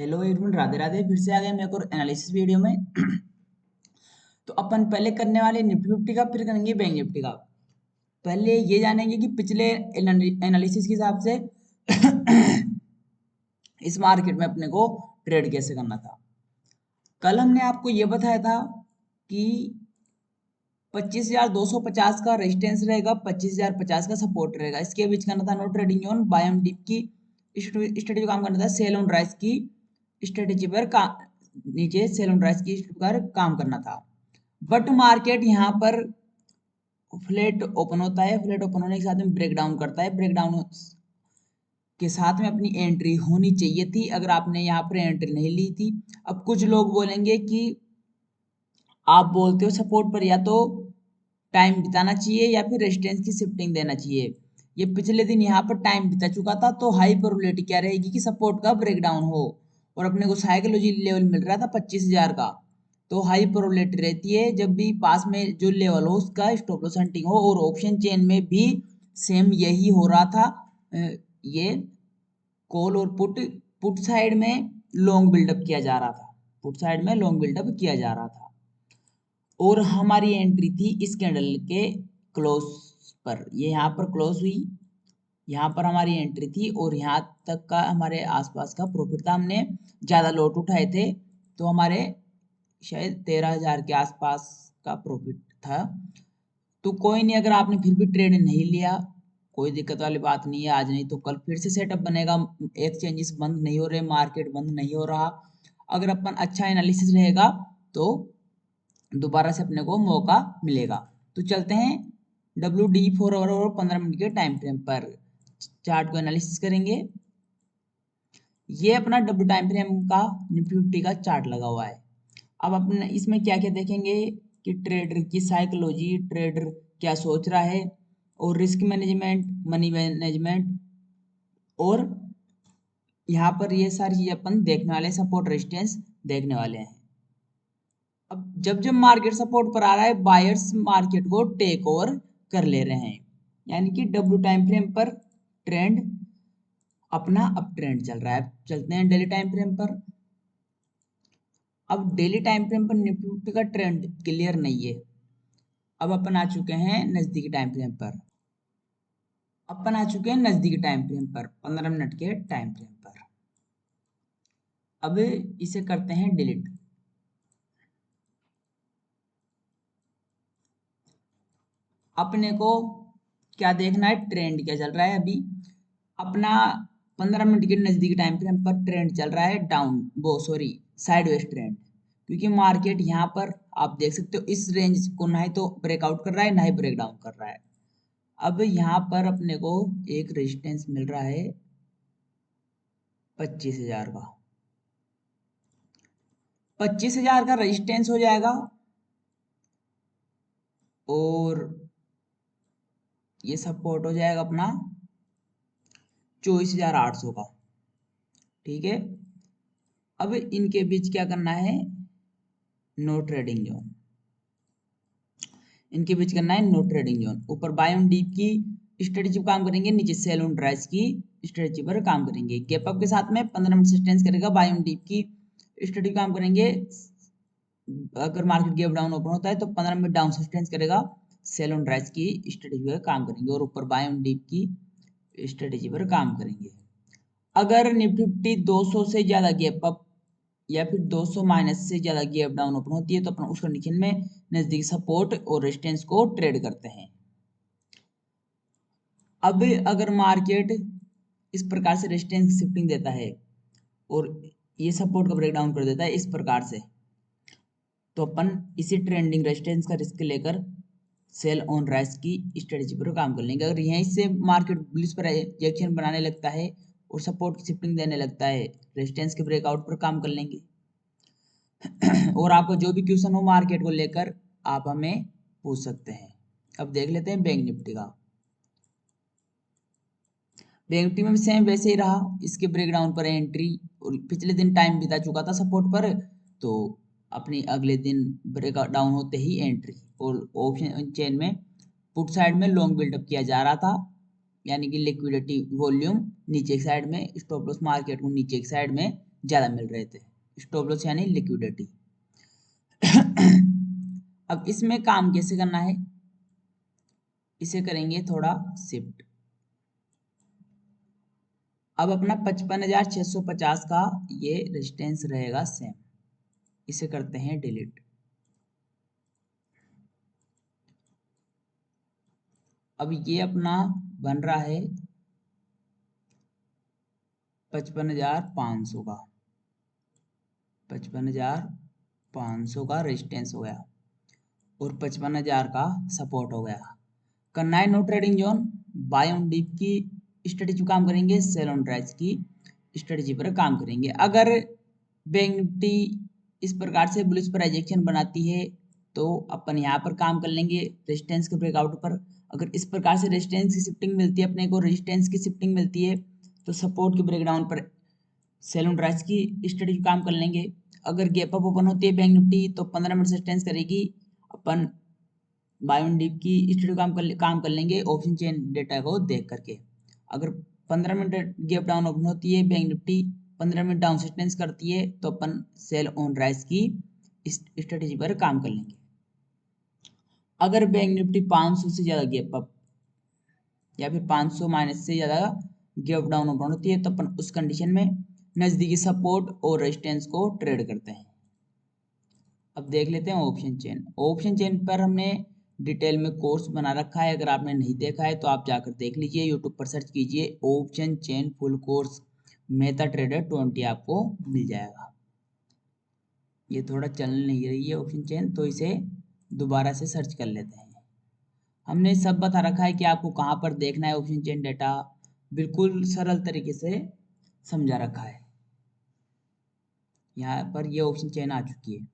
Hello everyone, Radhe Radhe. फिर से आ गए मैं एक और एनालिसिस वीडियो में। तो अपन पहले करने वाले निफ्टी फिफ्टी का, फिर करेंगे बैंक निफ्टी का। पहले ये जानेंगे कि पिछले एनालिसिस के हिसाब से इस मार्केट में अपने को ट्रेड कैसे करना था। कल हमने आपको ये बताया था कि 25,250 का रेजिस्टेंस रहेगा, 25,050 का सपोर्ट रहेगा। इसके बीच करना था no trading zone, buy on dip की स्ट्रेटेजी काम करना था, सेल ऑन राइज की स्ट्रेटेजी पर नीचे सेल ऑन राइज की पर काम करना था। बट मार्केट यहाँ पर फ्लैट ओपन होता है, फ्लैट ओपन होने के साथ में ब्रेकडाउन करता है। ब्रेकडाउन के साथ में अपनी एंट्री होनी चाहिए थी, अगर आपने यहाँ पर एंट्री नहीं ली थी। अब कुछ लोग बोलेंगे कि आप बोलते हो सपोर्ट पर या तो टाइम बिताना चाहिए या फिर रेजिस्टेंस की शिफ्टिंग देना चाहिए। ये पिछले दिन यहाँ पर टाइम बिता चुका था, तो हाई प्रोबेबिलिटी क्या रहेगी कि सपोर्ट का ब्रेकडाउन हो, और अपने को साइकोलॉजी लेवल मिल रहा था 25,000 का। तो हाई प्रोबेबिलिटी रहती है जब भी पास में जो लेवल हो उसका स्टॉप लॉस हंटिंग हो। और ऑप्शन चेन में भी सेम यही हो रहा था। ये कॉल और पुट पुट साइड में लॉन्ग बिल्डअप किया जा रहा था, पुट साइड में लॉन्ग बिल्डअप किया जा रहा था। और हमारी एंट्री थी इस कैंडल के क्लोज पर, ये यहाँ पर क्लोज हुई, यहाँ पर हमारी एंट्री थी और यहाँ तक का हमारे आसपास का प्रॉफिट था। हमने ज़्यादा लॉट उठाए थे, तो हमारे शायद 13,000 के आसपास का प्रॉफिट था। तो कोई नहीं, अगर आपने फिर भी ट्रेड नहीं लिया, कोई दिक्कत वाली बात नहीं है। आज नहीं तो कल फिर से सेटअप बनेगा। एक्सचेंजेस बंद नहीं हो रहे, मार्केट बंद नहीं हो रहा। अगर अपन अच्छा एनालिसिस रहेगा तो दोबारा से अपने को मौका मिलेगा। तो चलते हैं WD4 आवर और 15 मिनट के टाइम फ्रेम पर चार्ट को एनालिसिस करेंगे। ये अपना डब्ल्यू टाइम फ्रेम का निफ्टी फिफ्टी का चार्ट लगा हुआ है। अब अपने इसमें क्या क्या देखेंगे कि ट्रेडर की साइकोलॉजी, ट्रेडर क्या सोच रहा है, और रिस्क मैनेजमेंट, मनी मैनेजमेंट, और यहाँ पर ये सारी चीजें अपन देखने वाले, सपोर्ट रेजिस्टेंस देखने वाले हैं। अब जब जब मार्केट सपोर्ट पर आ रहा है, बायर्स मार्केट को टेक ओवर कर ले रहे हैं, यानी कि डब्ल्यू टाइम फ्रेम पर ट्रेंड अपना अप ट्रेंड चल रहा है। चलते हैं डेली टाइम फ्रेम पर। अब डेली टाइम फ्रेम पर निफ्टी का ट्रेंड क्लियर नहीं है। अब अपन आ चुके हैं नजदीकी टाइम फ्रेम पर, अपन आ चुके हैं नजदीकी टाइम फ्रेम पर, 15 मिनट के टाइम फ्रेम पर। अब इसे करते हैं डिलीट। अपने को क्या देखना है, ट्रेंड क्या चल रहा है। अभी अपना 15 मिनट के नजदीक टाइम फ्रेम पर ट्रेंड चल रहा है डाउन, वो सॉरी साइडवेज ट्रेंड। क्योंकि मार्केट यहाँ पर आप देख सकते हो इस रेंज को ना ही तो ब्रेकआउट कर रहा है, ना ही ब्रेक डाउन कर रहा है। अब यहाँ पर अपने को एक रेजिस्टेंस मिल रहा है 25,000 का। 25,000 का रेजिस्टेंस हो जाएगा, और ये सपोर्ट हो जाएगा अपना 24,800 का। ठीक है, अब इनके बीच क्या करना है, नो ट्रेडिंग जोन। इनके बीच करना है नो ट्रेडिंग जोन। ऊपर बाय ऑन डीप की स्ट्रेटेजी पर काम करेंगे, नीचे सेल ऑन राइज की स्ट्रेटेजी पर काम करेंगे। गैप अप के साथ में 15 मिनट सस्टेंस करेगा, बाय ऑन डीप की स्ट्रेटेजी काम करेंगे। अगर मार्केट गैप डाउन ओपन होता है तो 15 मिनट डाउन सस्टेंस करेगा, सेल ऑन राइज की स्ट्रेटेजी पर काम करेंगे, और ऊपर बाय ऑन डीप की स्ट्रेटेजी पर काम करेंगे। अगर निफ्टी 200 से ज्यादा गैप अप या फिर 200 माइनस से ज्यादा गैप डाउन ओपन होती है, तो अपन उस कंडीशन में नजदीक सपोर्ट और रेजिस्टेंस को ट्रेड करते हैं। अब अगर मार्केट इस प्रकार से रेजिस्टेंस शिफ्टिंग देता है और ये सपोर्ट का ब्रेक डाउन कर देता है इस प्रकार से, तो अपन इसी ट्रेंडिंग रेजिस्टेंस का रिस्क लेकर सेल ऑन राइज की स्ट्रेटेजी पर काम कर लेंगे। अगर यहीं से मार्केट बुलिश पर रिएक्शन बनाने लगता है और सपोर्ट की शिफ्टिंग देने लगता है, रेजिस्टेंस के ब्रेकआउट पर काम कर लेंगे। और आपको जो भी क्वेश्चन हो मार्केट को लेकर आप हमें पूछ सकते हैं। अब देख लेते हैं बैंक निफ्टी का। बैंक निफ्टी में भी सेम वैसे ही रहा, इसके ब्रेकडाउन पर एंट्री, और पिछले दिन टाइम बिता चुका था सपोर्ट पर, तो अपनी अगले दिन ब्रेक डाउन होते ही एंट्री। और ऑप्शन चेन में पुट साइड में लॉन्ग बिल्डअप किया जा रहा था, यानी कि लिक्विडिटी वॉल्यूम नीचे की साइड में, स्टॉप लॉस मार्केट को नीचे की साइड में ज़्यादा मिल रहे थे। स्टॉप लॉस यानी लिक्विडिटी। अब इसमें काम कैसे करना है, इसे करेंगे थोड़ा शिफ्ट। अब अपना 55,650 का ये रेजिस्टेंस रहेगा सेम, इसे करते हैं डिलीट। अब ये अपना बन रहा है 55,500 का, 55,500 का रेजिस्टेंस हो गया और 55,000 का सपोर्ट हो गया। करना है no trading zone, buy on dip की स्ट्रेटेजी काम करेंगे, सेल ऑन राइज की स्ट्रेटेजी पर काम करेंगे। अगर बैंक निफ्टी इस प्रकार से बुलिश प्राइजेक्शन बनाती है तो अपन यहाँ पर काम कर लेंगे रेजिस्टेंस के ब्रेकआउट पर। अगर इस प्रकार से रेजिस्टेंस की शिफ्टिंग मिलती है, अपने को रेजिस्टेंस की शिफ्टिंग मिलती है, तो सपोर्ट के ब्रेकडाउन पर सेल ऑन राइज की स्ट्रेटेजी काम कर लेंगे। अगर गैप अप ओपन होती है बैंक निफ्टी तो 15 मिनट सस्टेंस करेगी, अपन बाय ऑन डिप की स्टडी काम कर लेंगे ऑप्शन चेन डेटा को देख करके। अगर 15 मिनट गैप डाउन ओपन होती है bank Nifty, 15 minute down sustains करती है, तो अपन सेल ऑन राइज की स्ट्रेटेजी पर काम कर लेंगे। अगर बैंक निफ्टी 500 से ज़्यादा गैप अप या फिर 500 माइनस से ज़्यादा गैप डाउन ओपन होती है, तो अपन उस कंडीशन में नज़दीकी सपोर्ट और रेजिस्टेंस को ट्रेड करते हैं। अब देख लेते हैं ऑप्शन चेन। ऑप्शन चेन पर हमने डिटेल में कोर्स बना रखा है, अगर आपने नहीं देखा है तो आप जाकर देख लीजिए, यूट्यूब पर सर्च कीजिए option chain full course Meta trader 20, आपको मिल जाएगा। ये थोड़ा चल नहीं रही है ऑप्शन चेन, तो इसे दोबारा से सर्च कर लेते हैं। हमने सब बता रखा है कि आपको कहाँ पर देखना है ऑप्शन चेन डेटा, बिल्कुल सरल तरीके से समझा रखा है। यहाँ पर ये ऑप्शन चेन आ चुकी है।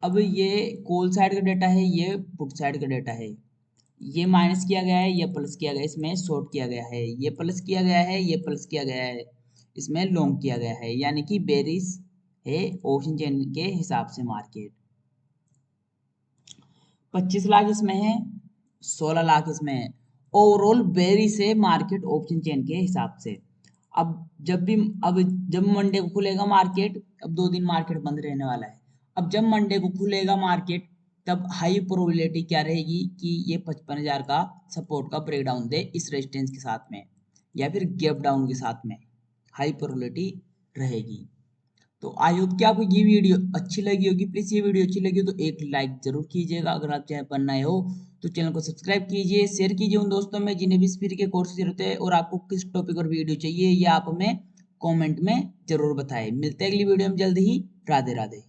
अब ये कॉल साइड का डेटा है, ये पुट साइड का डेटा है। ये माइनस किया गया है, ये प्लस किया गया है, इसमें शॉर्ट किया गया है, ये प्लस किया गया है, ये प्लस किया गया है, इसमें लॉन्ग किया गया है, यानी कि बेरिश है ऑप्शन चेन के हिसाब से मार्केट। 25 लाख इसमें है, 16 लाख इसमें है, ओवरऑल बेरिश है मार्केट ऑप्शन चेन के हिसाब से। अब जब मंडे को खुलेगा मार्केट, अब 2 दिन मार्केट बंद रहने वाला है। अब जब मंडे को खुलेगा मार्केट, तब हाई प्रोबेबिलिटी क्या रहेगी कि ये 55,000 का सपोर्ट का ब्रेकडाउन दे इस रेजिस्टेंस के साथ में, या फिर गैप डाउन के साथ में हाई प्रोबेबिलिटी रहेगी। तो आई होप कि आपको ये वीडियो अच्छी लगी होगी। प्लीज़ ये वीडियो अच्छी लगी हो तो एक लाइक जरूर कीजिएगा। अगर आप चैनल पर नए हो तो चैनल को सब्सक्राइब कीजिए, शेयर कीजिए उन दोस्तों में जिन्हें भी इस फ्री के कोर्स की जरूरत है। और आपको किस टॉपिक पर वीडियो चाहिए ये आप हमें कॉमेंट में जरूर बताएं। मिलते हैं अगली वीडियो में जल्द ही। राधे राधे।